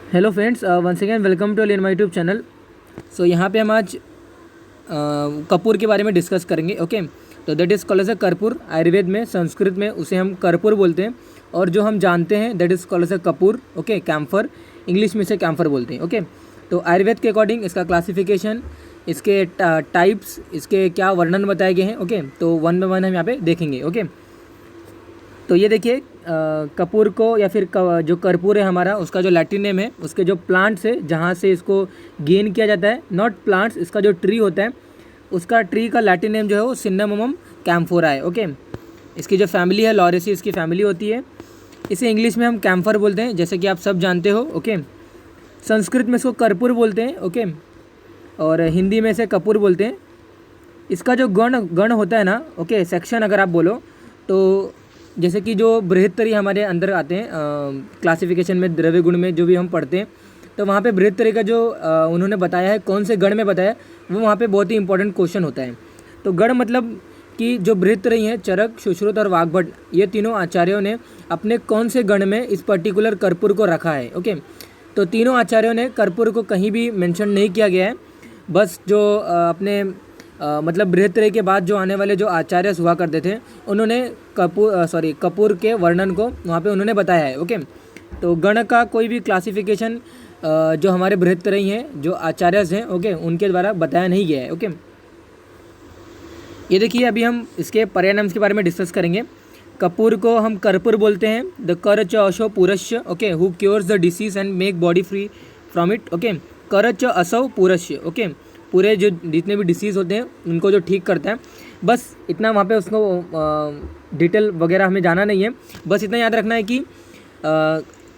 Hello friends, once again welcome to in my YouTube channel. So यहाँ पे हम आज कपूर के बारे में डिस्कस करेंगे। ओके, तो that is called as a karpur. Ayurveda में, संस्कृत में उसे हम कर्पूर बोलते हैं, और जो हम जानते हैं that is called as a kapur. Okay, camphor, English में इसे कैम्फर बोलते हैं। ओके, तो आयुर्वेद के अकॉर्डिंग इसका क्लासिफिकेशन, इसके टाइप्स, इसके क्या वर्णन बताए गए हैं। ओके, तो वन बाय वन हम यहाँ पे देखेंगे। ओके, तो ये देखिए, कपूर को या फिर जो कर्पूर है हमारा, उसका जो लैटिन नेम है, उसके जो प्लांट्स है जहाँ से इसको गेन किया जाता है, नॉट प्लांट्स, इसका जो ट्री होता है उसका ट्री का लैटिन नेम जो है वो सिन्नामोमम कैम्फोरा है। ओके, इसकी जो फैमिली है लॉरेसी, इसकी फैमिली होती है। इसे इंग्लिश में हम कैम्फर बोलते हैं, जैसे कि आप सब जानते हो। ओके, संस्कृत में इसको कर्पूर बोलते हैं। ओके, और हिंदी में इसे कपूर बोलते हैं। इसका जो गण गण होता है ना, ओके, सेक्शन अगर आप बोलो तो जैसे कि जो बृहत्तरी हमारे अंदर आते हैं क्लासिफिकेशन में, द्रव्य गुण में जो भी हम पढ़ते हैं, तो वहाँ पे बृहत्तरी का जो उन्होंने बताया है, कौन से गण में बताया, वो वहाँ पे बहुत ही इंपॉर्टेंट क्वेश्चन होता है। तो गण मतलब कि जो बृहत्तरी हैं, चरक, सुश्रुत और वाग्भट, ये तीनों आचार्यों ने अपने कौन से गण में इस पर्टिकुलर कर्पूर को रखा है। ओके, तो तीनों आचार्यों ने कर्पूर को कहीं भी मेंशन नहीं किया गया है। बस जो अपने मतलब बृहत्तरी के बाद जो आने वाले जो आचार्य हुआ करते थे, उन्होंने कपूर के वर्णन को वहाँ पे उन्होंने बताया है। ओके, तो गण का कोई भी क्लासिफिकेशन जो हमारे बृहत्तरी हैं, जो आचार्य हैं, ओके, उनके द्वारा बताया नहीं गया है। ओके, ये देखिए, अभी हम इसके पर्याय के बारे में डिस्कस करेंगे। कपूर को हम कर्पूर बोलते हैं। द कर च अशो पूरस्य, okay, who cures the disease and make body free from it. Okay, कर च असौ पूरस्य, ओके, पूरे जो जितने भी डिसीज़ होते हैं उनको जो ठीक करता है। बस इतना वहाँ पे उसको डिटेल वगैरह हमें जाना नहीं है। बस इतना याद रखना है कि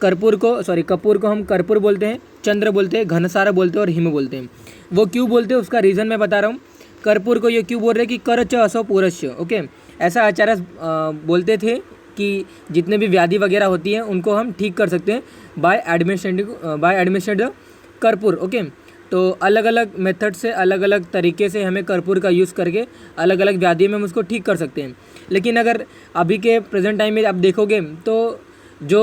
कपूर को हम कर्पूर बोलते हैं, चंद्र बोलते हैं, घनसार बोलते हैं और हिम बोलते हैं। वो क्यों बोलते हैं उसका रीज़न मैं बता रहा हूँ। कर्पूर को ये क्यों बोल रहे हैं कि कर च असौ पूरस्य। ओके, ऐसा आचार्य बोलते थे कि जितने भी व्याधि वगैरह होती हैं उनको हम ठीक कर सकते हैं बाय एडमिनिस्ट्रेड कर्पूर। ओके, तो अलग अलग मेथड से, अलग अलग तरीके से हमें कर्पूर का यूज़ करके अलग अलग व्याधि में हम उसको ठीक कर सकते हैं। लेकिन अगर अभी के प्रेजेंट टाइम में आप देखोगे तो जो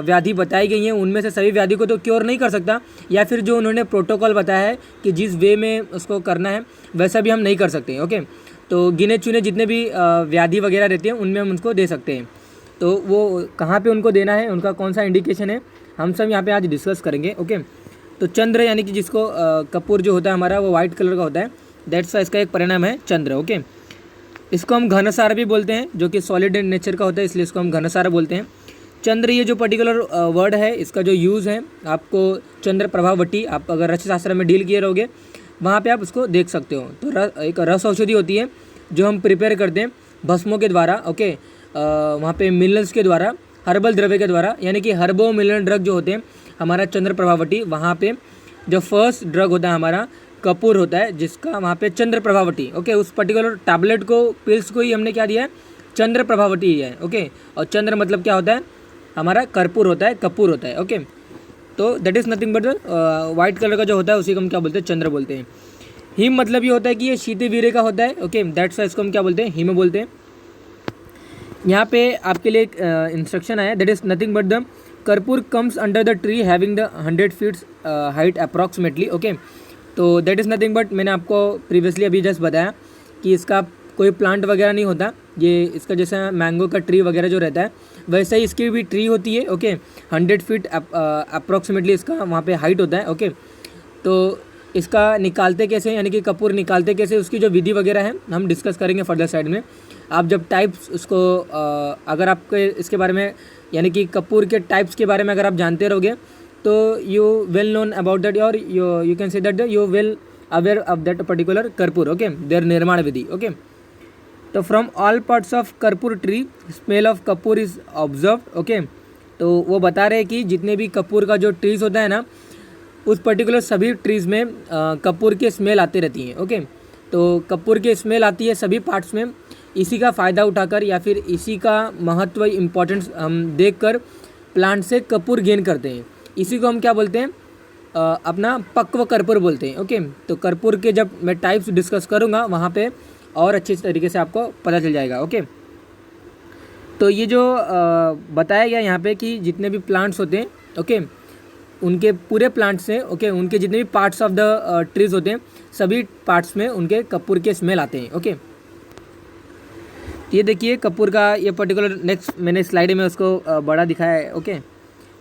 व्याधि बताई गई हैं उनमें से सभी व्याधि को तो क्योर नहीं कर सकता, या फिर जो उन्होंने प्रोटोकॉल बताया है कि जिस वे में उसको करना है वैसा भी हम नहीं कर सकते। ओके, तो गिने चुने जितने भी व्याधि वगैरह रहती हैं उनमें हम उसको दे सकते हैं। तो वो कहाँ पे उनको देना है, उनका कौन सा इंडिकेशन है, हम सब यहाँ पे आज डिस्कस करेंगे। ओके, तो चंद्र यानी कि जिसको कपूर जो होता है हमारा वो वाइट कलर का होता है, दैट्स वाई इसका एक परिणाम है चंद्र। ओके, इसको हम घनसार भी बोलते हैं, जो कि सॉलिड इन नेचर का होता है, इसलिए इसको हम घनसार बोलते हैं। चंद्र ये जो पर्टिकुलर वर्ड है, इसका जो यूज़ है, आपको चंद्र प्रभावटी, आप अगर रसशास्त्र में डील किए रहोगे वहाँ पे आप उसको देख सकते हो। तो एक रस औषधि होती है जो हम प्रिपेयर करते हैं भस्मों के द्वारा। ओके, वहाँ पे मिनरल्स के द्वारा, हर्बल द्रव्य के द्वारा, यानी कि हर्बो मिनरल ड्रग जो होते हैं हमारा चंद्र प्रभावटी, वहाँ पे जो फर्स्ट ड्रग होता है हमारा कपूर होता है, जिसका वहाँ पे चंद्र प्रभावटी। ओके, उस पर्टिकुलर टैबलेट को, पिल्स को ही हमने क्या दिया है, चंद्र प्रभावटी है। ओके, और चंद्र मतलब क्या होता है, हमारा कर्पूर होता है, कपूर होता है। ओके, तो that is nothing but white colour का जो होता है उसी को हम क्या बोलते हैं, चंद्र बोलते हैं। हिम मतलब ये होता है कि ये शीत वीर्य का होता है। ओके, दैट्स इसको हम क्या बोलते हैं, हिम बोलते हैं। यहाँ पे आपके लिए एक इंस्ट्रक्शन आया, that is nothing but the कर्पूर comes under the tree having the 100 feets height approximately. Okay, तो दैट इज़ नथिंग बट, मैंने आपको प्रीवियसली अभी जस्ट बताया कि इसका कोई प्लांट वगैरह नहीं होता, ये इसका जैसा मैंगो का ट्री वगैरह जो रहता है वैसे ही इसकी भी ट्री होती है। ओके, 100 फीट अप्रॉक्सीमेटली इसका वहाँ पे हाइट होता है। ओके, तो इसका निकालते कैसे, यानी कि कपूर निकालते कैसे, उसकी जो विधि वगैरह है हम डिस्कस करेंगे फर्दर साइड में। आप जब टाइप्स उसको अगर आपको इसके बारे में, यानी कि कपूर के टाइप्स के बारे में अगर आप जानते रहोगे तो you well known about that, और you can say that you well aware of that particular कर्पूर। ओके, देयर निर्माण विधि। ओके, तो फ्रॉम ऑल पार्ट्स ऑफ कर्पूर ट्री स्मेल ऑफ कपूर इज ऑब्जर्व। ओके, तो वो बता रहे हैं कि जितने भी कपूर का जो ट्रीज होता है ना, उस पर्टिकुलर सभी ट्रीज़ में कपूर की स्मेल आती रहती है। ओके, तो कपूर की स्मेल आती है सभी पार्ट्स में। इसी का फ़ायदा उठाकर या फिर इसी का महत्व, इम्पोर्टेंस हम देखकर प्लांट से कपूर गेन करते हैं। इसी को हम क्या बोलते हैं, अपना पक्व कर्पूर बोलते हैं। ओके, तो कर्पूर के जब मैं टाइप्स डिस्कस करूँगा वहाँ पे और अच्छे तरीके से आपको पता चल जाएगा। ओके, तो ये जो बताया गया यहाँ पे कि जितने भी प्लांट्स होते हैं, ओके, उनके पूरे प्लांट से ओके उनके जितने भी पार्ट्स ऑफ द ट्रीज होते हैं सभी पार्ट्स में उनके कपूर के स्मेल आते हैं। ओके ये देखिए कपूर का ये पर्टिकुलर नेक्स्ट मैंने स्लाइड में उसको बड़ा दिखाया है। ओके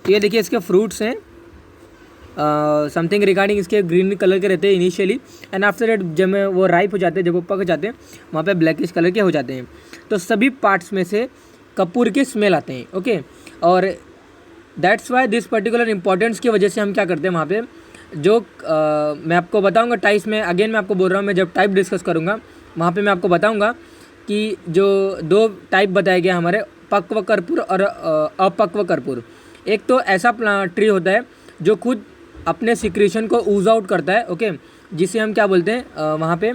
तो ये देखिए इसके फ्रूट्स हैं समथिंग रिगार्डिंग इसके ग्रीन कलर के रहते हैं इनिशियली एंड आफ्टर दैट जब वो राइप हो जाते हैं जब वो पक जाते हैं वहाँ पे ब्लैकिश कलर के हो जाते हैं। तो सभी पार्ट्स में से कपूर के स्मेल आते हैं। ओके और that's why this particular importance की वजह से हम क्या करते हैं वहाँ पे जो मैं आपको बताऊँगा टाइप्स में अगेन मैं आपको बोल रहा हूँ मैं जब टाइप डिस्कस करूँगा वहाँ पर मैं आपको बताऊँगा कि जो 2 टाइप बताए गए हमारे पक्व कर्पूर और अपक्व कर्पूर। एक तो ऐसा ट्री होता है जो खुद अपने सिक्रीशन को ऊज आउट करता है। ओके जिसे हम क्या बोलते हैं वहाँ पे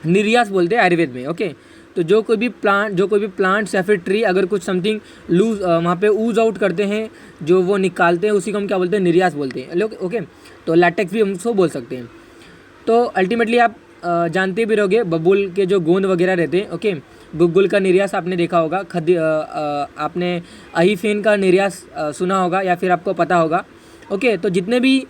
निर्यास बोलते हैं आयुर्वेद में। ओके तो जो कोई भी प्लांट्स या फिर ट्री अगर कुछ समथिंग लूज वहाँ पे ऊज आउट करते हैं जो वो निकालते हैं उसी को हम क्या बोलते हैं निर्यास बोलते हैं लोग। ओके तो लैटेक्स भी हम उसको बोल सकते हैं। तो अल्टीमेटली आप जानते भी रहोगे बबूल के जो गोंद वगैरह रहते हैं। ओके गुग्गुल का निर्यास आपने देखा होगा, आपने अहीफेन का निर्यास सुना होगा या फिर आपको पता होगा। ओके तो जितने भी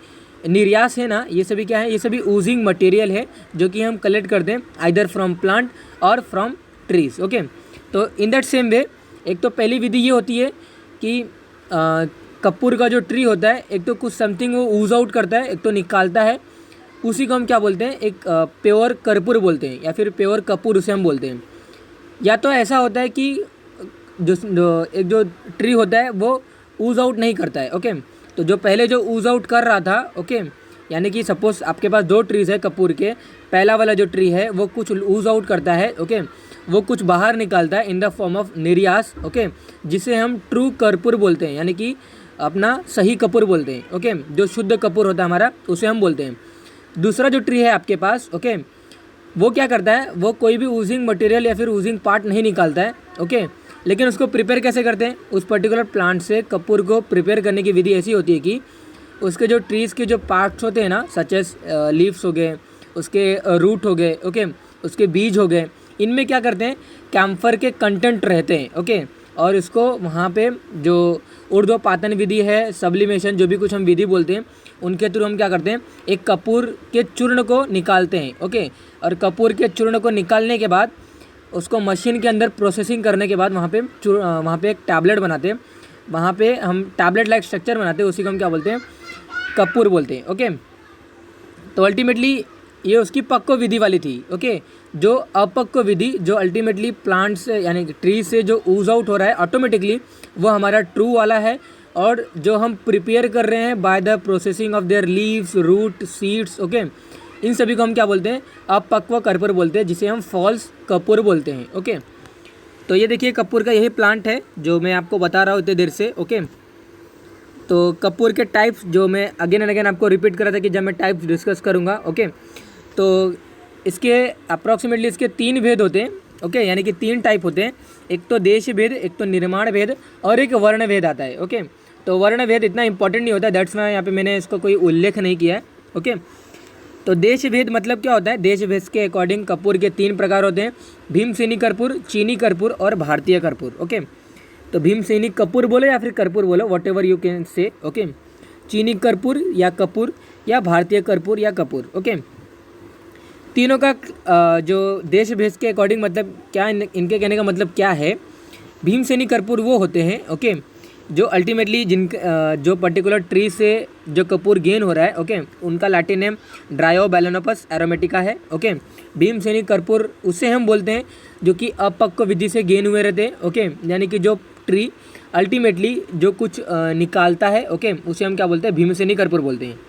निर्यास है ना ये सभी क्या है, ये सभी ऊजिंग मटेरियल है जो कि हम कलेक्ट करते हैं आइदर फ्रॉम प्लांट और फ्रॉम ट्रीज। ओके तो इन दैट सेम वे एक तो पहली विधि ये होती है कि कपूर का जो ट्री होता है एक तो कुछ समथिंग वो ऊज आउट करता है, एक तो निकालता है, उसी को हम क्या बोलते हैं एक प्योर कर्पूर बोलते हैं या फिर प्योर कपूर उसे हम बोलते हैं। या तो ऐसा होता है कि जो ट्री होता है वो ऊज आउट नहीं करता है। ओके तो जो पहले जो ऊज आउट कर रहा था ओके यानी कि सपोज आपके पास 2 ट्रीज है कपूर के, पहला वाला जो ट्री है वो कुछ ऊज आउट करता है। ओके वो कुछ बाहर निकालता है इन द फॉर्म ऑफ निर्यास। ओके जिसे हम ट्रू कर्पूर बोलते हैं यानी कि अपना सही कपूर बोलते हैं। ओके जो शुद्ध कपूर होता है हमारा उसे हम बोलते हैं। दूसरा जो ट्री है आपके पास ओके वो क्या करता है, वो कोई भी ऊजिंग मटेरियल या फिर ऊजिंग पार्ट नहीं निकालता है। ओके लेकिन उसको प्रिपेयर कैसे करते हैं, उस पर्टिकुलर प्लांट से कपूर को प्रिपेयर करने की विधि ऐसी होती है कि उसके जो ट्रीज़ के जो पार्ट्स होते हैं ना सच एज लीव्स हो गए, उसके रूट हो गए, ओके उसके बीज हो गए, इनमें क्या करते हैं कैम्फर के कंटेंट रहते हैं। ओके और इसको वहाँ पे जो ऊर्ध्वपातन विधि है, सब्लिमेशन जो भी कुछ हम विधि बोलते हैं उनके थ्रू हम क्या करते हैं एक कपूर के चूर्ण को निकालते हैं। ओके और कपूर के चूर्ण को निकालने के बाद उसको मशीन के अंदर प्रोसेसिंग करने के बाद वहाँ पे एक टैबलेट बनाते हैं, वहाँ पे हम टैबलेट लाइक स्ट्रक्चर बनाते हैं, उसी को हम क्या बोलते हैं कपूर बोलते हैं। ओके तो अल्टीमेटली ये उसकी पक्व विधि वाली थी। ओके जो अपक्व विधि जो अल्टीमेटली प्लांट्स यानी ट्री से जो ऊज आउट हो रहा है ऑटोमेटिकली वो हमारा ट्रू वाला है, और जो हम प्रिपेयर कर रहे हैं by the processing of their leaves, root, seeds, okay इन सभी को हम क्या बोलते हैं अपक्व कर्पूर बोलते हैं, जिसे हम फॉल्स कपूर बोलते हैं। ओके तो ये देखिए कपूर का यही प्लांट है जो मैं आपको बता रहा हूँ इतने देर से। ओके तो कपूर के टाइप्स जो मैं अगेन एंड अगेन आपको रिपीट करा था कि जब मैं टाइप्स डिस्कस करूँगा। ओके तो इसके अप्रॉक्सीमेटली इसके 3 भेद होते हैं। ओके यानी कि 3 टाइप होते हैं, एक तो देश भेद, एक तो निर्माण भेद और एक वर्ण भेद आता है। ओके तो वर्ण भेद इतना इंपॉर्टेंट नहीं होता, दैट्स वाई यहाँ पे मैंने इसको कोई उल्लेख नहीं किया है। ओके तो देश भेद मतलब क्या होता है, देश भेद के अकॉर्डिंग कपूर के 3 प्रकार होते हैं, भीमसेनी कर्पूर, चीनी कर्पूर और भारतीय कर्पूर। ओके तो भीमसेनी कपूर बोलो या फिर कर्पूर बोलो, वॉट एवर यू कैन से। ओके चीनी कर्पूर या भारतीय कर्पूर या कपूर। ओके तीनों का जो देश भेद के अकॉर्डिंग मतलब क्या, इनके कहने का मतलब क्या है, भीमसेनी कर्पूर वो होते हैं ओके जो अल्टीमेटली जो पर्टिकुलर ट्री से जो कपूर गेन हो रहा है ओके उनका लैटिन नेम ड्रायोबैलेनोपस एरोमेटिका है। ओके भीमसेनी कर्पूर उसे हम बोलते हैं जो कि अपक्व विधि से गेन हुए रहते हैं। ओके यानी कि जो ट्री अल्टीमेटली जो कुछ निकालता है ओके उसे हम क्या बोलते हैं भीमसेनी कर्पूर बोलते हैं।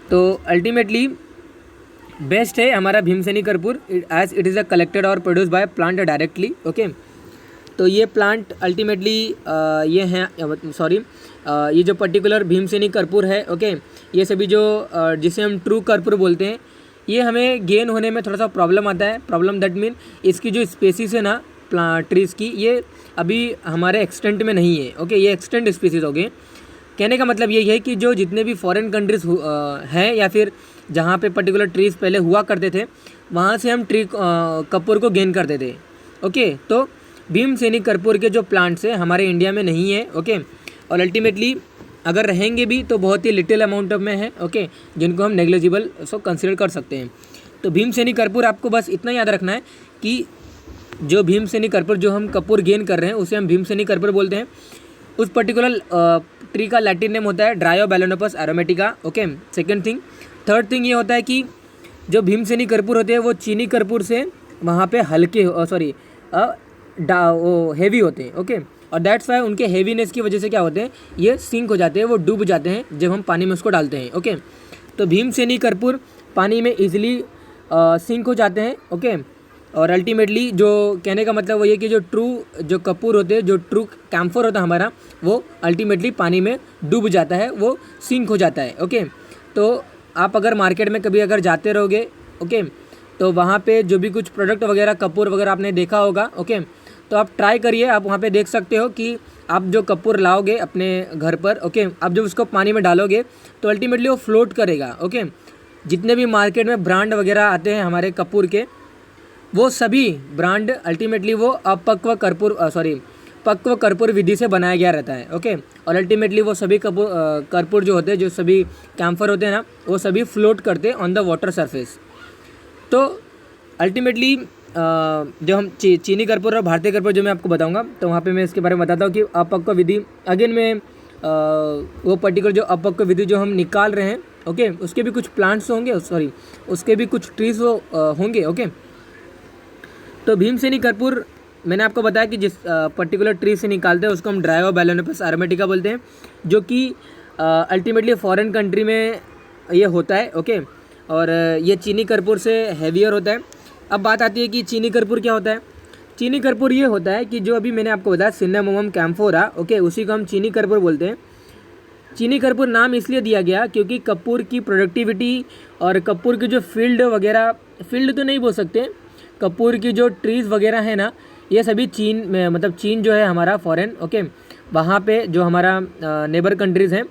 तो अल्टीमेटली बेस्ट है हमारा भीमसेनी कर्पूर as it is a collected और produce by plant directly. Okay तो ये प्लांट अल्टीमेटली ये हैं ये जो पर्टिकुलर भीमसेनी कर्पूर है ओके ये सभी जो जिसे हम ट्रू कर्पूर बोलते हैं ये हमें गेन होने में थोड़ा सा प्रॉब्लम आता है। प्रॉब्लम दैट मीन इसकी जो स्पेसीज है ना ट्रीज़ की ये अभी हमारे एक्सटेंट में नहीं है। ओके ये एक्सटेंट स्पीसीज हो गए। कहने का मतलब यही है कि जो जितने भी फॉरेन कंट्रीज़ हैं या फिर जहाँ पे पर्टिकुलर ट्रीज़ पहले हुआ करते थे वहाँ से हम ट्री कपूर को गेन करते थे। ओके तो भीमसेनी कर्पूर के जो प्लांट्स है हमारे इंडिया में नहीं है। ओके और अल्टीमेटली अगर रहेंगे भी तो बहुत ही लिटिल अमाउंट में है, ओके, जिनको हम नेग्लिजिबल सो कंसिडर कर सकते हैं। तो भीमसेनी कर्पूर आपको बस इतना याद रखना है कि जो भीमसेनी कर्पूर जो हम कपूर गेन कर रहे हैं उसे हम भीमसेनी कर्पूर बोलते हैं। उस पर्टिकुलर ट्री का लैटिन नेम होता है Dryobalanops aromatica, okay. Second thing, third thing ये होता है कि जो भीमसेनी कर्पूर होते हैं वो चीनी कर्पूर से वहाँ पे हल्के वो हेवी होते हैं, ओके। और दैट्स वाई उनके हेवीनेस की वजह से क्या होते हैं, ये सिंक हो जाते हैं, वो डूब जाते हैं जब हम पानी में उसको डालते हैं, ओके। तो भीमसेनी कर्पूर पानी में ईजिली सिंक हो जाते हैं, ओके। और अल्टीमेटली जो कहने का मतलब वो ये कि जो कपूर होते हैं, जो ट्रू कैम्फर होता है हमारा, वो अल्टीमेटली पानी में डूब जाता है, वो सिंक हो जाता है, ओके। तो आप अगर मार्केट में कभी अगर जाते रहोगे, ओके, तो वहाँ पे जो भी कुछ प्रोडक्ट वगैरह कपूर वगैरह आपने देखा होगा, ओके, तो आप ट्राई करिए, आप वहाँ पे देख सकते हो कि आप जो कपूर लाओगे अपने घर पर, ओके, आप जब उसको पानी में डालोगे तो अल्टीमेटली वो फ्लोट करेगा, ओके। जितने भी मार्केट में ब्रांड वगैरह आते हैं हमारे कपूर के, वो सभी ब्रांड अल्टीमेटली वो पक्व कर्पूर विधि से बनाया गया रहता है, ओके। और अल्टीमेटली वो सभी कर्पूर जो होते हैं, जो सभी कैम्फर होते हैं ना, वो सभी फ्लोट करते हैं ऑन द वाटर सरफेस। तो अल्टीमेटली जो हम चीनी कर्पूर और भारतीय कर्पूर जो मैं आपको बताऊंगा, तो वहाँ पे मैं इसके बारे में बताता हूँ कि अपक्व विधि अगेन में वो पर्टिकुलर जो अपक्व विधि जो हम निकाल रहे हैं, ओके, उसके भी कुछ प्लांट्स होंगे, उसके भी कुछ ट्रीज होंगे, ओके। तो भीमसेनी कर्पूर मैंने आपको बताया कि जिस पर्टिकुलर ट्री से निकालते हैं उसको हम ड्रायोबैलेनोपस एरोमेटिका बोलते हैं, जो कि अल्टीमेटली फॉरेन कंट्री में ये होता है, ओके। और ये चीनी कर्पूर से हैवियर होता है। अब बात आती है कि चीनी कर्पूर क्या होता है। चीनी कर्पूर ये होता है कि जो अभी मैंने आपको बताया सिन्नामोमम कैम्फोरा, ओके, उसी को हम चीनी कर्पूर बोलते हैं। चीनी कर्पूर नाम इसलिए दिया गया क्योंकि कपूर की प्रोडक्टिविटी और कपूर की जो फील्ड वगैरह, फील्ड तो नहीं बोल सकते, कपूर की जो ट्रीज़ वगैरह है ना, ये सभी चीन में, मतलब चीन जो है हमारा फॉरेन, ओके, वहाँ पे जो हमारा नेबर कंट्रीज़ हैं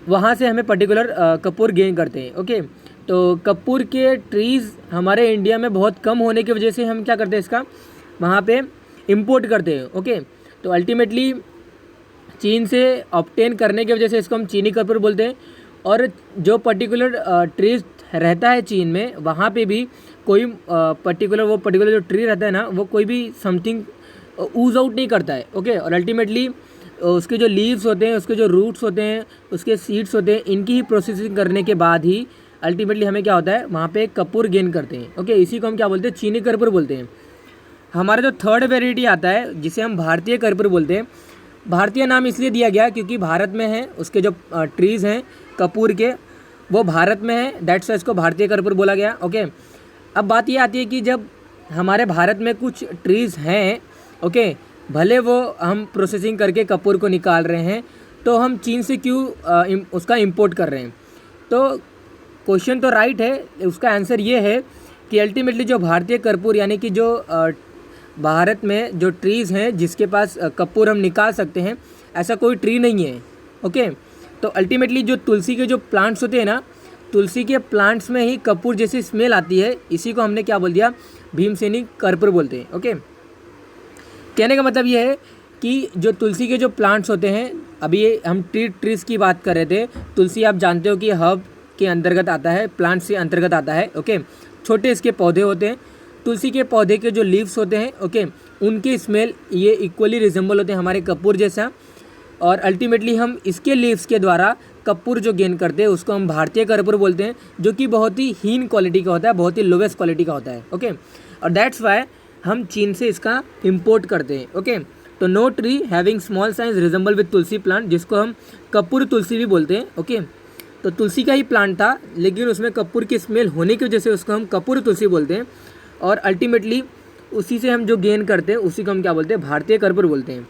वहाँ से हमें पर्टिकुलर कपूर गेन करते हैं, ओके। तो कपूर के ट्रीज़ हमारे इंडिया में बहुत कम होने की वजह से हम क्या करते हैं, इसका वहाँ पे इंपोर्ट करते हैं, ओके। तो अल्टीमेटली चीन से ऑब्टेन करने की वजह से इसको हम चीनी कपूर बोलते हैं। और जो पर्टिकुलर ट्रीज रहता है चीन में, वहाँ पे भी कोई पर्टिकुलर जो ट्री रहता है ना, वो कोई भी समथिंग ऊज आउट नहीं करता है, ओके। और अल्टीमेटली उसके जो लीव्स होते हैं, उसके जो रूट्स होते हैं, उसके सीड्स होते हैं, इनकी ही प्रोसेसिंग करने के बाद ही अल्टीमेटली हमें क्या होता है, वहाँ पे कपूर गेन करते हैं, ओके। इसी को हम क्या बोलते हैं, चीनी कर्पूर बोलते हैं। हमारा जो थर्ड वेराइटी आता है जिसे हम भारतीय कर्पूर बोलते हैं, भारतीय नाम इसलिए दिया गया क्योंकि भारत में है, उसके जो ट्रीज़ हैं कपूर के वो भारत में है, दैट्स वाई इसको भारतीय कर्पूर बोला गया, ओके। अब बात ये आती है कि जब हमारे भारत में कुछ ट्रीज़ हैं, ओके, भले वो हम प्रोसेसिंग करके कपूर को निकाल रहे हैं, तो हम चीन से क्यों उसका इंपोर्ट कर रहे हैं। तो क्वेश्चन तो राइट है, उसका आंसर ये है कि अल्टीमेटली जो भारतीय कर्पूर यानी कि जो भारत में जो ट्रीज़ हैं जिसके पास कपूर हम निकाल सकते हैं, ऐसा कोई ट्री नहीं है, ओके। तो अल्टीमेटली जो तुलसी के जो प्लांट्स होते हैं ना, तुलसी के प्लांट्स में ही कपूर जैसी स्मेल आती है, इसी को हमने क्या बोल दिया, भीमसेनी कर्पूर बोलते हैं, ओके। कहने का मतलब ये है कि जो तुलसी के जो प्लांट्स होते हैं, अभी ये हम ट्रीज़ की बात कर रहे थे, तुलसी आप जानते हो कि हर्ब के अंतर्गत आता है, प्लांट्स के अंतर्गत आता है, ओके। छोटे इसके पौधे होते हैं, तुलसी के पौधे के जो लीव्स होते हैं, ओके, उनकी स्मेल ये इक्वली रिजेंबल होते हैं हमारे कपूर जैसा। और अल्टीमेटली हम इसके लीव्स के द्वारा कपूर जो गेन करते हैं उसको हम भारतीय कर्पूर बोलते हैं, जो कि बहुत ही हीन क्वालिटी का होता है, बहुत ही लोवेस्ट क्वालिटी का होता है, ओके। और दैट्स वाई हम चीन से इसका इम्पोर्ट करते हैं, ओके। तो no tree having small size resemble with tulsi plant, जिसको हम कपूर तुलसी भी बोलते हैं, ओके। तो तुलसी का ही प्लांट था, लेकिन उसमें कपूर की स्मेल होने की वजह से उसको हम कपूर तुलसी बोलते हैं। और अल्टीमेटली उसी से हम जो गेन करते हैं उसी को हम क्या बोलते हैं, भारतीय कर्पूर बोलते हैं।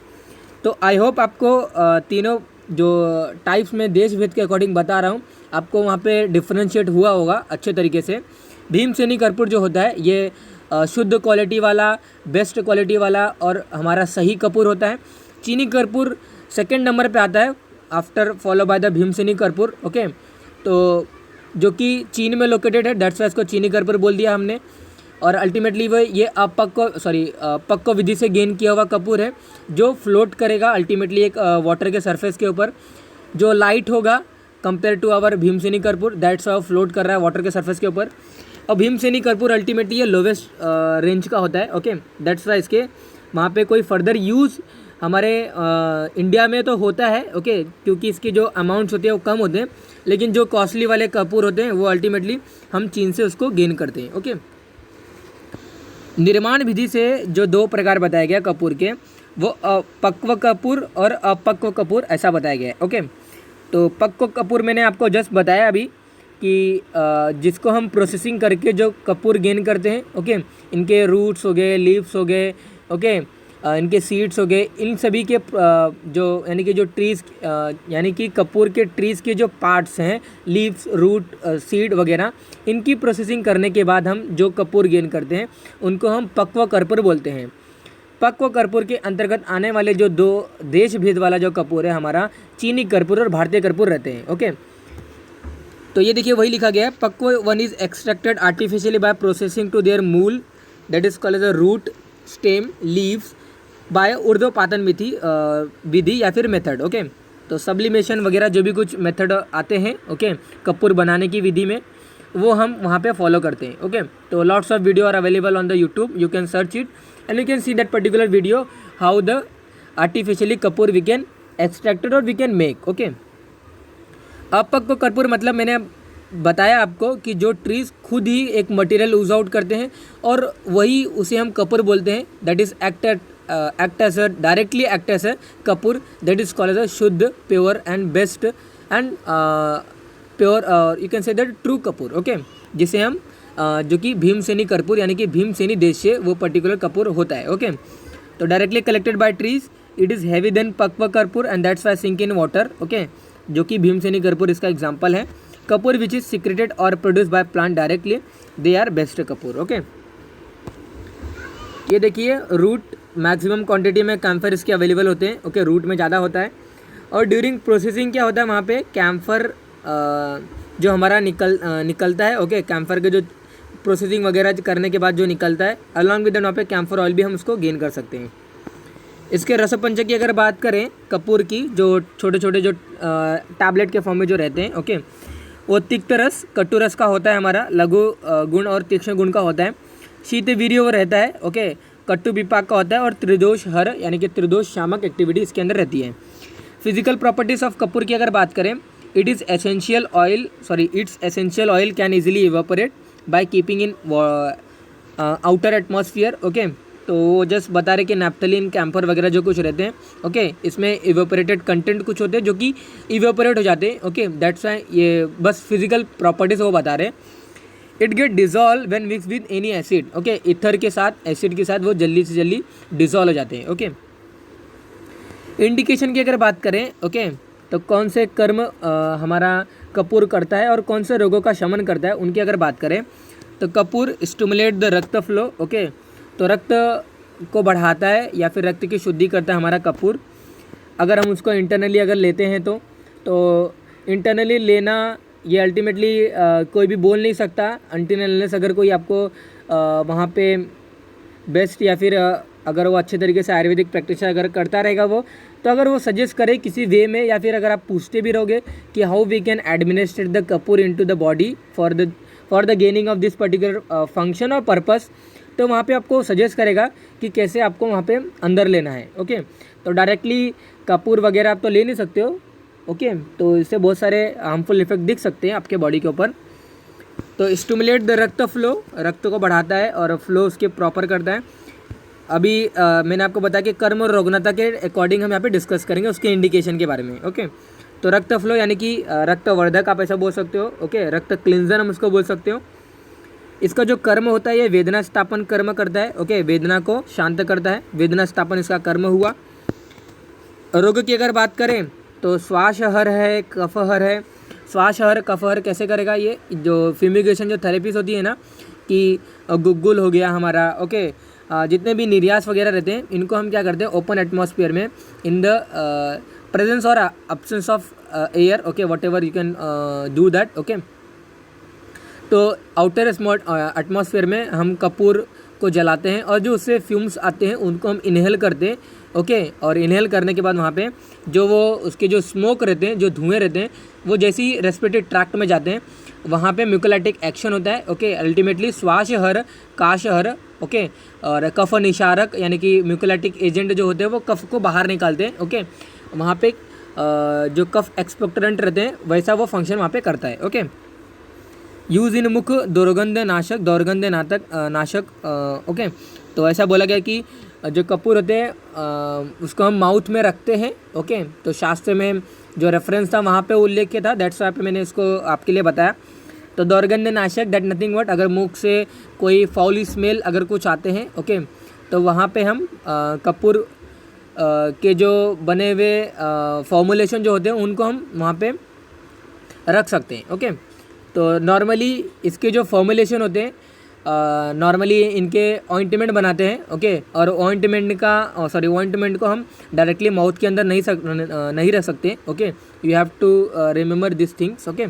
तो आई होप आपको तीनों जो टाइप्स में देश भेद के अकॉर्डिंग बता रहा हूँ, आपको वहाँ पे डिफ्रेंशिएट हुआ होगा अच्छे तरीके से। भीमसेनी कर्पूर जो होता है ये शुद्ध क्वालिटी वाला, बेस्ट क्वालिटी वाला और हमारा सही कपूर होता है। चीनी कर्पूर सेकंड नंबर पे आता है after follow by the Bhimseni कर्पूर, ओके। तो जो कि चीन में लोकेटेड है, दैट्स वाई इसको चीनी कर्पूर बोल दिया हमने। और अल्टीमेटली वो ये पक्व विधि से गेन किया हुआ कपूर है, जो फ्लोट करेगा अल्टीमेटली एक वाटर के सरफेस के ऊपर। जो लाइट होगा कंपेयर टू आवर भीमसेनी कर्पूर, दैट्स वाई फ्लोट कर रहा है वाटर के सरफेस के ऊपर। और भीमसेनी कर्पूर अल्टीमेटली ये लोवेस्ट रेंज का होता है, ओके, दैट्स वाई इसके वहाँ पे कोई फर्दर यूज़ हमारे इंडिया में तो होता है, ओके, क्योंकि इसके जो अमाउंट्स होते हैं वो कम होते हैं, लेकिन जो कॉस्टली वाले कर्पूर होते हैं वो अल्टीमेटली हम चीन से उसको गेन करते हैं, ओके। निर्माण विधि से जो 2 प्रकार बताया गया कपूर के, वो पक्व कपूर और अपक्व कपूर ऐसा बताया गया है, ओके। तो पक्व कपूर मैंने आपको जस्ट बताया अभी कि जिसको हम प्रोसेसिंग करके जो कपूर गेन करते हैं, ओके, इनके रूट्स हो गए, लीव्स हो गए, ओके, इनके सीड्स हो गए, इन सभी के जो यानी कि जो ट्रीज़ यानी कि कपूर के ट्रीज़ के जो पार्ट्स हैं, लीव्स, रूट, सीड वगैरह, इनकी प्रोसेसिंग करने के बाद हम जो कपूर गेन करते हैं उनको हम पक्व कर्पूर बोलते हैं। पक्व कर्पूर के अंतर्गत आने वाले जो 2 देश भेद वाला जो कपूर है हमारा, चीनी कर्पूर और भारतीय कर्पूर रहते हैं, ओके। तो ये देखिए वही लिखा गया है, पक्व one is extracted artificially by processing to their मूल, that is called as a root, stem, leaves, by ऊर्ध्वपातन विधि या फिर मेथड, ओके। तो सब्लिमेशन वगैरह जो भी कुछ मेथड आते हैं, ओके, कपूर बनाने की विधि में, वो हम वहाँ पे फॉलो करते हैं, ओके। तो lots of video are available on the YouTube, you can search it and you can see that particular video how the artificially kapur we can extracted और वी कैन मेक, ओके। अपक्व कर्पूर मतलब मैंने बताया आपको कि जो ट्रीज खुद ही एक मटेरियल यूज आउट करते हैं और वही उसे हम कपूर बोलते हैं, that is act as a directly act as a kapur, that is called as a शुद्ध, pure and best and pure, you can say that true Kapoor, okay, जिसे हम जो कि भीमसेनी कर्पूर यानी कि भीमसेनी देश से वो पर्टिकुलर कपूर होता है, ओके। तो directly collected by trees, it is heavy than पक्व karpur and that's why sink in water, okay, जो कि भीमसेनी कर्पूर इसका एग्जाम्पल है। कपूर विच इज सिक्रेटेड और produce by plant directly, they are best kapur, okay. ये देखिए रूट मैक्सिमम क्वांटिटी में कैम्फर इसके अवेलेबल होते हैं, ओके, रूट में ज़्यादा होता है। और ड्यूरिंग प्रोसेसिंग क्या होता है वहाँ पे कैम्फर जो हमारा निकलता है, ओके, कैम्फर के जो प्रोसेसिंग वगैरह करने के बाद जो निकलता है, अलॉन्ग विद वहाँ पे कैम्फर ऑयल भी हम उसको गेन कर सकते हैं। इसके रसपंचक की अगर बात करें कपूर की, जो छोटे छोटे जो टैबलेट के फॉर्म में जो रहते हैं, ओके, वो तिक्त रस, कटु रस का होता है हमारा, लघु गुण और तीक्ष्ण गुण का होता है। शीत वीर्य वो रहता है, ओके, कट्टु विपाक का होता है और त्रिदोष हर यानी कि त्रिदोष शामक एक्टिविटी इसके अंदर रहती है। फिजिकल प्रॉपर्टीज ऑफ कपूर की अगर बात करें, it's essential oil can easily evaporate by keeping in outer atmosphere, okay. तो वो जस्ट बता रहे कि नैप्थलीन, कैम्फर वगैरह जो कुछ रहते हैं, ओके, इसमें इवेपोरेटेड कंटेंट कुछ होते हैं जो कि इवेपोरेट हो जाते हैं, ओके, दैट्स वाई ये बस फिजिकल प्रॉपर्टीज वो बता रहे हैं। It get dissolve when mix with any acid, okay, ether के साथ, एसिड के साथ वो जल्दी से जल्दी डिजॉल्व हो जाते हैं, ओके। इंडिकेशन की अगर बात करें, ओके, तो कौन से कर्म हमारा कपूर करता है और कौन से रोगों का शमन करता है, उनकी अगर बात करें तो कपूर स्टिमुलेट द रक्त फ्लो, ओके, तो रक्त को बढ़ाता है या फिर रक्त की शुद्धि करता है हमारा कपूर। अगर हम उसको इंटरनली अगर लेते हैं तो इंटरनली लेना ये अल्टीमेटली कोई भी बोल नहीं सकता अनटिल अनलेस अगर कोई आपको वहाँ पे बेस्ट या फिर अगर वो अच्छे तरीके से आयुर्वेदिक प्रैक्टिस अगर करता रहेगा वो, तो अगर वो सजेस्ट करे किसी वे में या फिर अगर आप पूछते भी रहोगे कि how we can administrate the kapur into the body for the gaining of this particular function और पर्पस, तो वहाँ पे आपको सजेस्ट करेगा कि कैसे आपको वहाँ पे अंदर लेना है, ओके। तो डायरेक्टली कपूर वगैरह आप तो ले नहीं सकते हो, ओके, तो इससे बहुत सारे हार्मफुल इफेक्ट दिख सकते हैं आपके बॉडी के ऊपर। तो स्टिमुलेट द रक्त फ्लो, रक्त को बढ़ाता है और फ्लो उसके प्रॉपर करता है। अभी मैंने आपको बताया कि कर्म और रुग्णता के अकॉर्डिंग हम यहाँ पे डिस्कस करेंगे उसके इंडिकेशन के बारे में, ओके। तो रक्त फ्लो यानी कि रक्तवर्धक आप ऐसा बोल सकते हो, ओके, रक्त क्लिंजर हम उसको बोल सकते हो। इसका जो कर्म होता है ये वेदना स्थापन कर्म करता है, ओके, वेदना को शांत करता है, वेदना स्थापन इसका कर्म हुआ। रोग की अगर बात करें तो श्वासहर है, कफहर है। श्वासहर कफहर कैसे करेगा, ये जो फ्यूमिगेशन जो थेरेपीज होती है ना, कि गुग्गुल हो गया हमारा, ओके, जितने भी निर्यास वगैरह रहते हैं इनको हम क्या करते हैं ओपन एटमॉस्फेयर में इन द प्रेजेंस और absence of air, okay, what ever you can do that, okay. तो आउटर एटमॉस्फेयर में हम कपूर को जलाते हैं और जो उससे फ्यूम्स आते हैं उनको हम इनहेल करते हैं, ओके, और इनहेल करने के बाद वहाँ पे जो वो उसके जो स्मोक रहते हैं, जो धुएँ रहते हैं, वो जैसे ही रेस्पिरेटरी ट्रैक्ट में जाते हैं वहाँ पे म्यूकोलाइटिक एक्शन होता है। ओके, अल्टीमेटली श्वास हर, काश हर, ओके, और कफ निशारक यानी कि म्यूकोलाइटिक एजेंट जो होते हैं वो कफ को बाहर निकालते हैं। ओके, वहाँ पे जो कफ एक्सपेक्टरेंट रहते हैं वैसा वो फंक्शन वहाँ पे करता है। ओके, यूज़ इन मुख दुर्गंध नाशक। ओके, तो ऐसा बोला गया कि जो कपूर होते हैं उसको हम माउथ में रखते हैं। ओके, तो शास्त्र में जो रेफरेंस था वहाँ पे उल्लेख किया था, दैट्स वाई मैंने इसको आपके लिए बताया। तो दुर्गंध नाशक दैट नथिंग बट, अगर मुख से कोई फाउली स्मेल अगर कुछ आते हैं, ओके, तो वहाँ पे हम कपूर के जो बने हुए फॉर्मुलेशन जो होते हैं उनको हम वहाँ पे रख सकते हैं। ओके, तो नॉर्मली इसके जो फॉर्मुलेशन होते हैं नॉर्मली इनके ऑइंटमेंट बनाते हैं। ओके, और ऑइंटमेंट को हम डायरेक्टली माउथ के अंदर नहीं रख सकते। Okay, you have to remember this things. Okay,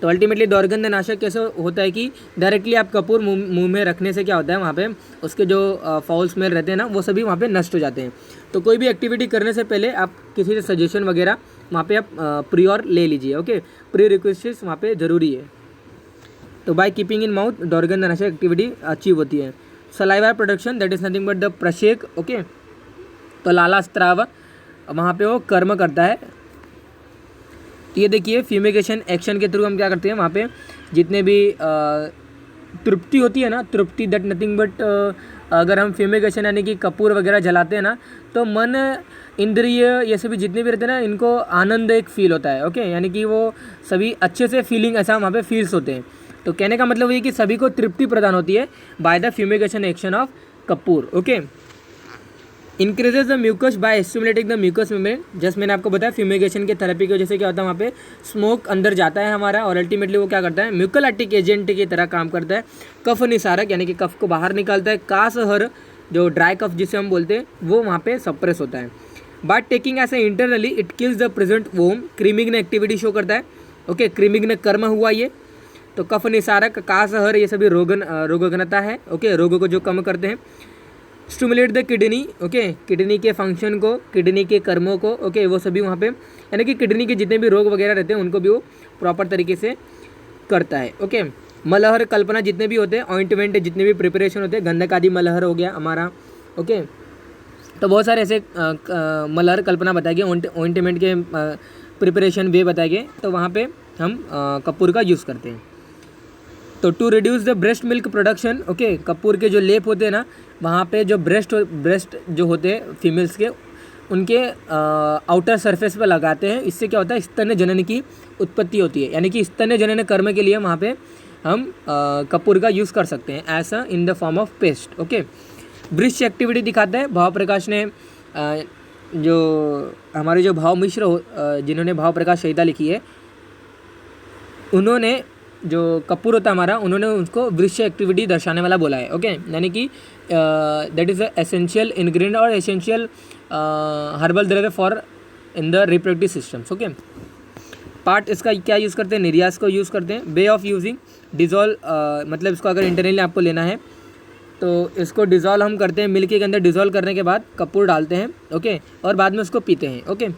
तो अल्टीमेटली दुर्गंध नाशक कैसे होता है कि डायरेक्टली आप कपूर मुंह में रखने से क्या होता है, वहाँ पे उसके जो फाउल स्मेल रहते हैं ना वो सभी वहाँ पे नष्ट हो जाते हैं। तो कोई भी एक्टिविटी करने से पहले आप किसी से सजेशन वगैरह वहाँ पे आप प्रियोर ले लीजिए। ओके, प्री रिक्वेस्ट वहाँ पे ज़रूरी है। तो बाय कीपिंग इन माउथ दुर्गंध नाशक एक्टिविटी अचीव होती है। Saliva production that is nothing but the प्रशेक। ओके, तो लाला स्त्राव वहाँ पे वो कर्म करता है। तो ये देखिए फ्यूमिगेशन एक्शन के थ्रू हम क्या करते हैं, वहाँ पे जितने भी तृप्ति होती है ना, तृप्ति दैट नथिंग बट अगर हम फ्यूमिगेशन यानी कि कपूर वगैरह जलाते हैं ना तो मन, इंद्रिय, ये सभी जितने भी रहते हैं ना इनको आनंद एक फील होता है। ओके, यानी कि वो सभी अच्छे से फीलिंग ऐसा वहाँ पे फील्स होते हैं। तो कहने का मतलब ये कि सभी को तृप्ति प्रदान होती है by the fumigation action of kapur. Okay, increases the mucus by stimulating the mucus membrane. Just मैंने आपको बताया फ्यूमिगेशन के थेरेपी की वजह से क्या होता है, वहाँ पे स्मोक अंदर जाता है हमारा और अल्टीमेटली वो क्या करता है, म्यूकोलाइटिक एजेंट की तरह काम करता है। कफ निसारक यानी कि कफ को बाहर निकालता है। कास हर, जो ड्राई कफ जिसे हम बोलते हैं, वो वहाँ पे सप्रेस होता है। बट टेकिंग ऐसे internally it kills the present worm. क्रीमिंग ने एक्टिविटी शो करता है। ओके, क्रीमिंग ने कर्म हुआ ये। तो कफ निसारक, कास हर, ये सभी रोगघनता है। ओके, रोगों को जो कम करते हैं। Stimulate the kidney. Okay, kidney के फंक्शन को, किडनी के कर्मों को, ओके, वो सभी वहाँ पे यानी कि किडनी के जितने भी रोग वगैरह रहते हैं उनको भी वो प्रॉपर तरीके से करता है। ओके, मलहर कल्पना जितने भी होते हैं, ऑइंटमेंट जितने भी प्रिपरेशन होते हैं, गंधक आदि मलहर हो गया हमारा। ओके, तो बहुत सारे ऐसे मलहर कल्पना बताए गए, ऑइंटमेंट के प्रिपरेशन वे बताए गए, तो वहाँ पे हम कपूर का यूज़ करते हैं। तो to reduce the breast milk production. Okay, कपूर के जो लेप होते हैं ना वहाँ पे जो ब्रेस्ट जो होते हैं फीमेल्स के, उनके आउटर सरफेस पे लगाते हैं। इससे क्या होता है, स्तन्य जनन की उत्पत्ति होती है। यानी कि स्तन्य जनन कर्म के लिए वहाँ पे हम कपूर का यूज़ कर सकते हैं ऐसा इन the form of paste. Okay, वृक्ष एक्टिविटी दिखाता है। भाव प्रकाश ने जो हमारे जो भाव मिश्र जिन्होंने भाव प्रकाश संहिता लिखी है, उन्होंने जो कपूर होता है हमारा, उन्होंने उसको वृक्ष एक्टिविटी दर्शाने वाला बोला है। ओके, यानी कि दैट इज़ एसेंशियल इंग्रेडिएंट और एसेंशियल हर्बल द्रव्य for in the reproductive systems. Okay, part इसका क्या यूज़ करते हैं, निर्यास को यूज़ करते हैं। वे ऑफ यूजिंग डिज़ोल्व, मतलब इसको अगर इंटरनली आपको लेना है तो इसको डिज़ोल्व हम करते हैं मिल्क के अंदर। डिज़ोल्व करने के बाद कपूर डालते हैं। ओके, और बाद में उसको पीते हैं। ओके,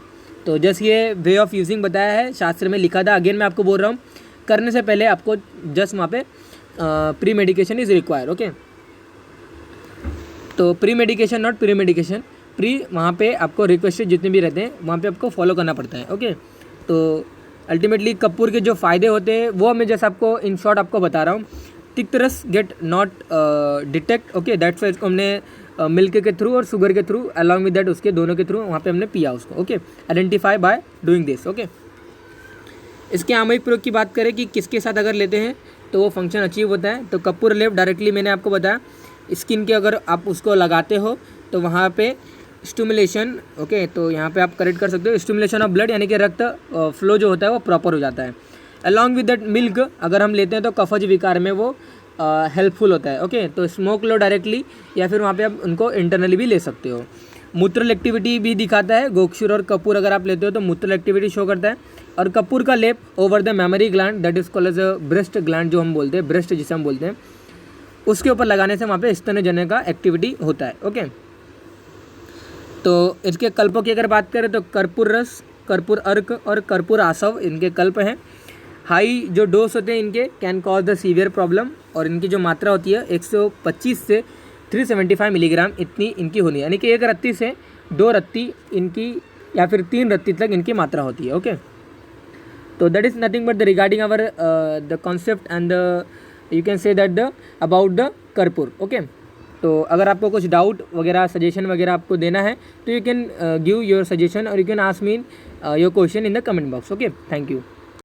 तो जस्ट ये वे ऑफ यूजिंग बताया है, शास्त्र में लिखा था। अगेन मैं आपको बोल रहा हूँ, करने से पहले आपको जस्ट वहाँ पे premedication is require. Okay, तो premedication not premedication, pre वहाँ पे आपको रिक्वेस्टेड जितने भी रहते हैं वहाँ पे आपको फॉलो करना पड़ता है। ओके, तो अल्टीमेटली कपूर के जो फ़ायदे होते हैं वो मैं जैसे आपको इन शॉर्ट आपको बता रहा हूँ। तिक्त रस get not detect. Okay, that's why इसको हमने मिल्क के थ्रू और शुगर के थ्रू अलॉन्ग विद दैट उसके दोनों के थ्रू वहाँ पे हमने पिया उसको। Okay, identify by doing this. Okay, इसके आमयिक प्रयोग की बात करें कि किसके साथ अगर लेते हैं तो वो फंक्शन अचीव होता है। तो कपूर लेप डायरेक्टली मैंने आपको बताया स्किन के अगर आप उसको लगाते हो तो वहाँ पे स्टिमुलेशन। ओके, तो यहाँ पे आप करेक्ट कर सकते हो, स्टिमुलेशन ऑफ ब्लड यानी कि रक्त फ्लो जो होता है वो प्रॉपर हो जाता है। अलॉन्ग विद दैट मिल्क अगर हम लेते हैं तो कफज विकार में वो हेल्पफुल होता है। ओके, तो स्मोक लो डायरेक्टली या फिर वहाँ पे आप उनको इंटरनली भी ले सकते हो। मूत्र एक्टिविटी भी दिखाता है। गोक्षुर और कपूर अगर आप लेते हो तो मूत्र एक्टिविटी शो करता है। और कपूर का लेप over the memory gland that is called as a breast gland, जो हम बोलते हैं ब्रेस्ट जिसे हम बोलते हैं, उसके ऊपर लगाने से वहाँ पे स्तन जने का एक्टिविटी होता है। ओके, तो इसके कल्पों की अगर बात करें तो कर्पूर रस, कर्पूर अर्क और कर्पूर आसव इनके कल्प हैं। हाई जो डोज होते हैं इनके can cause the severe problem, और इनकी जो मात्रा होती है 125 से 375 मिलीग्राम इतनी इनकी होनी है, यानी कि एक रत्ती से 2 रत्ती इनकी या फिर 3 रत्ती तक इनकी मात्रा होती है। ओके, तो that is nothing but the regarding our the concept and the you can say that the about the karpur. Okay, तो अगर आपको कुछ डाउट वगैरह सजेशन वगैरह आपको देना है तो you can give your suggestion और you can ask me your question in the comment box. Okay, thank you.